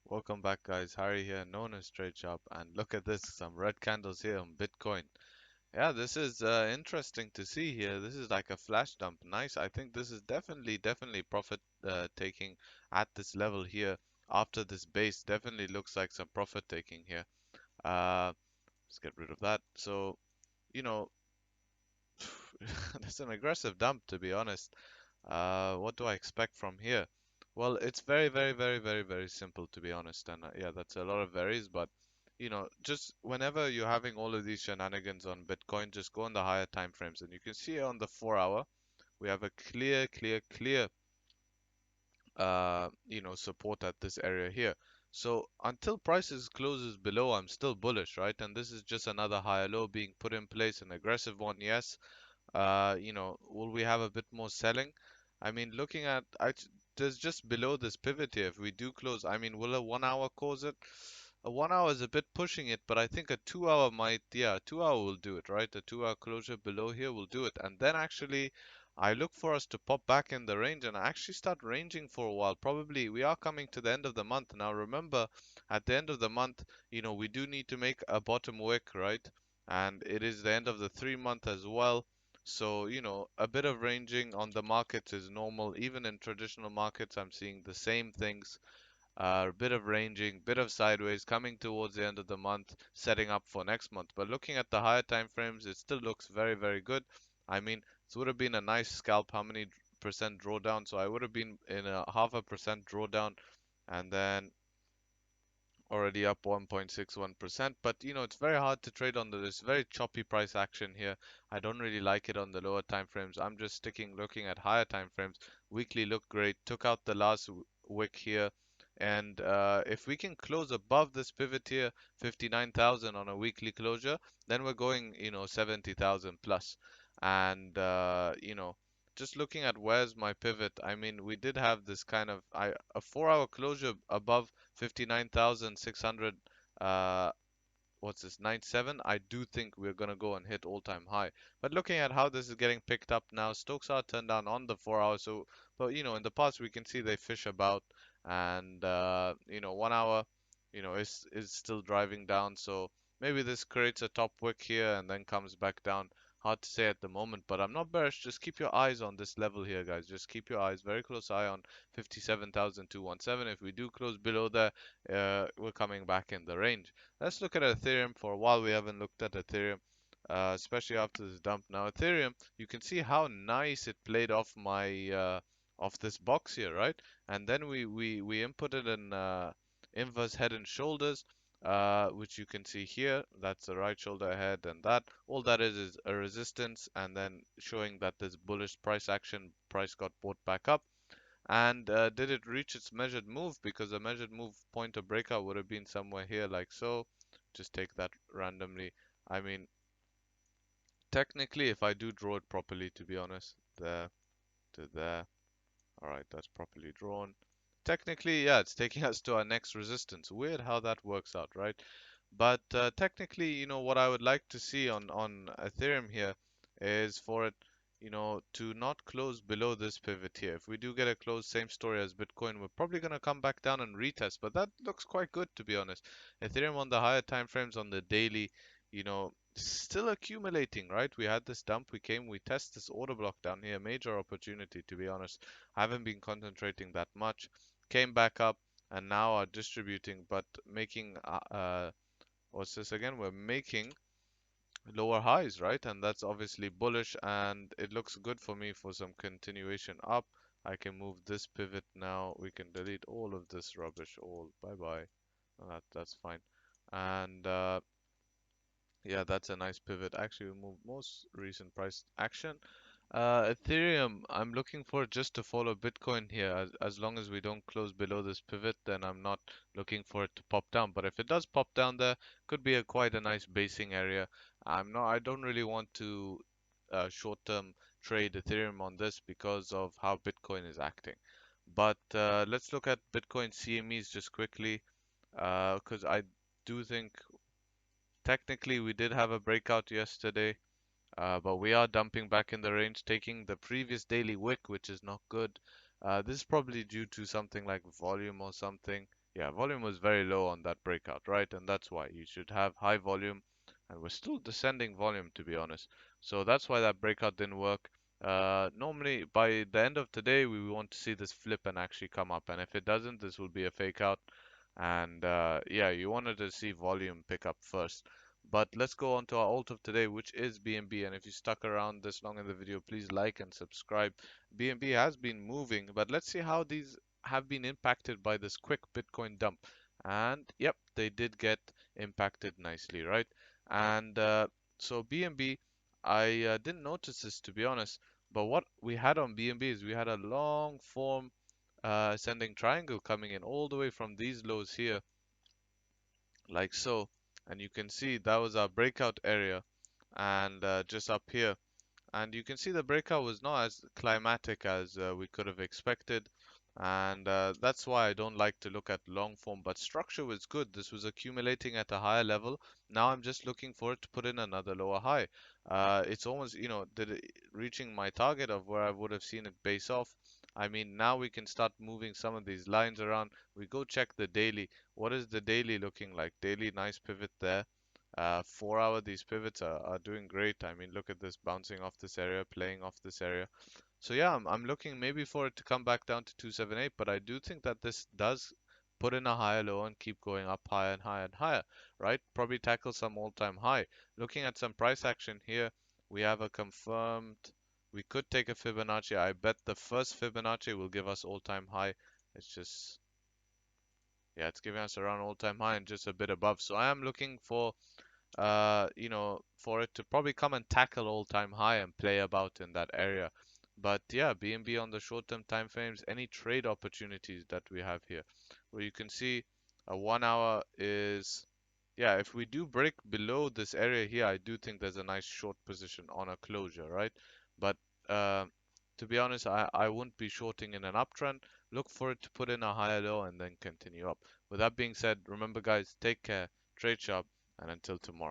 Welcome back, guys. Harry here, known as Trade Shop, and look at this, some red candles here on Bitcoin. Yeah, this is interesting to see here. This is like a flash dump. Nice. I think this is definitely profit taking at this level here after this base. Definitely looks like some profit taking here. Uh, let's get rid of that. So, you know, it's an aggressive dump to be honest. What do I expect from here? Well, it's very simple to be honest. And yeah, that's a lot of varies, but just whenever you're having all of these shenanigans on Bitcoin, just go on the higher time frames, and you can see on the 4 hour, we have a clear, support at this area here. So until prices closes below, I'm still bullish, right? And this is just another higher low being put in place, an aggressive one, yes. Will we have a bit more selling? I mean, looking at, there's just below this pivot here. If we do close, I mean, will a 1 hour cause it? A 1 hour is a bit pushing it, but I think a 2 hour might, yeah, 2 hour will do it, right? A 2 hour closure below here will do it. And then actually, I look for us to pop back in the range and actually start ranging for a while. Probably we are coming to the end of the month. Now remember, at the end of the month, we do need to make a bottom wick, right? And it is the end of the 3 month as well. So, a bit of ranging on the markets is normal. Even in traditional markets, I'm seeing the same things. A bit of ranging, bit of sideways, coming towards the end of the month, setting up for next month. But looking at the higher time frames, it still looks very good. I mean, this would have been a nice scalp. How many percent drawdown? So I would have been in a half a percent drawdown, and then already up 1.61%. But it's very hard to trade on this very choppy price action here. I don't really like it on the lower time frames. I'm just looking at higher time frames. Weekly look great. Took out the last wick here. And if we can close above this pivot here, 59,000 on a weekly closure, then we're going, 70,000 plus. And, just looking at where's my pivot, I mean, we did have this kind of a 4 hour closure above 59,600, uh what's this, 97. I do think we're gonna go and hit all-time high. But looking at how this is getting picked up now, Stokes are turned down on the 4 hours. So but in the past we can see they fish about, and 1 hour is still driving down. So maybe this creates a top wick here and then comes back down. Hard to say at the moment, but I'm not bearish. Just keep your eyes on this level here, guys. Just keep your eyes, very close eye on 57,217. If we do close below there, we're coming back in the range. Let's look at Ethereum. For a while we haven't looked at Ethereum, especially after this dump. Now Ethereum, you can see how nice it played off my off this box here, right? And then we inputted an inverse head and shoulders, which you can see here. That's the right shoulder ahead, and that all that is a resistance, and then showing that this bullish price action, price got bought back up. And did it reach its measured move? Because the measured move point of breakout would have been somewhere here, like so. Just take that randomly. I mean, technically, if I do draw it properly, to be honest, there to there. All right, that's properly drawn. Technically, yeah, it's taking us to our next resistance. Weird how that works out, right? But technically, what I would like to see on Ethereum here is for it, to not close below this pivot here. If we do get a close, same story as Bitcoin, we're probably going to come back down and retest, but that looks quite good to be honest. Ethereum on the higher time frames on the daily, still accumulating, right? We had this dump, we test this order block down here, major opportunity to be honest. I haven't been concentrating that much. Came back up and now are distributing, but making what's this again? We're making lower highs, right? And that's obviously bullish, and it looks good for me for some continuation up. I can move this pivot now. We can delete all of this rubbish. All bye bye. That's fine. And yeah, that's a nice pivot. Actually, we move most recent price action. Ethereum, I'm looking for just to follow Bitcoin here. As long as we don't close below this pivot, then I'm not looking for it to pop down. But if it does pop down there, could be quite a nice basing area. I don't really want to short-term trade Ethereum on this because of how Bitcoin is acting. But let's look at Bitcoin CMEs just quickly, because I do think technically we did have a breakout yesterday. But we are dumping back in the range, taking the previous daily wick, which is not good. This is probably due to something like volume or something. Yeah, volume was very low on that breakout, right? And that's why you should have high volume, and we're still descending volume to be honest. So that's why that breakout didn't work. Normally by the end of today, we want to see this flip and actually come up, and if it doesn't, this will be a fake out. And yeah, you wanted to see volume pick up first. But let's go on to our alt of today, which is BNB. And if you stuck around this long in the video, please like and subscribe. BNB has been moving, but let's see how these have been impacted by this quick Bitcoin dump. And yep, they did get impacted nicely, right? And so BNB, I didn't notice this to be honest, but what we had on BNB is we had a long form ascending triangle coming in all the way from these lows here, like so. And you can see that was our breakout area, and just up here. And you can see the breakout was not as climatic as we could have expected. And that's why I don't like to look at long form. But structure was good. This was accumulating at a higher level. Now I'm just looking for it to put in another lower high. It's almost, reaching my target of where I would have seen it base off. I mean, now we can start moving some of these lines around. We go check the daily. What is the daily looking like? Daily, nice pivot there. 4 hour, these pivots are doing great. I mean, look at this bouncing off this area, playing off this area. So yeah, I'm looking maybe for it to come back down to 278, but I do think that this does put in a higher low and keep going up higher and higher and higher, right? Probably tackle some all-time high. Looking at some price action here, we have a confirmed. We could take a Fibonacci. I bet the first Fibonacci will give us all-time high. It's just, yeah, it's giving us around all-time high and just a bit above. So I am looking for for it to probably come and tackle all-time high and play about in that area. But yeah, BNB on the short-term time frames, any trade opportunities that we have here, where you can see a 1 hour is, yeah, if we do break below this area here, I do think there's a nice short position on a closure, right? But uh, to be honest, I wouldn't be shorting in an uptrend. Look for it to put in a higher low and then continue up. With that being said, remember guys, take care, trade sharp, and until tomorrow.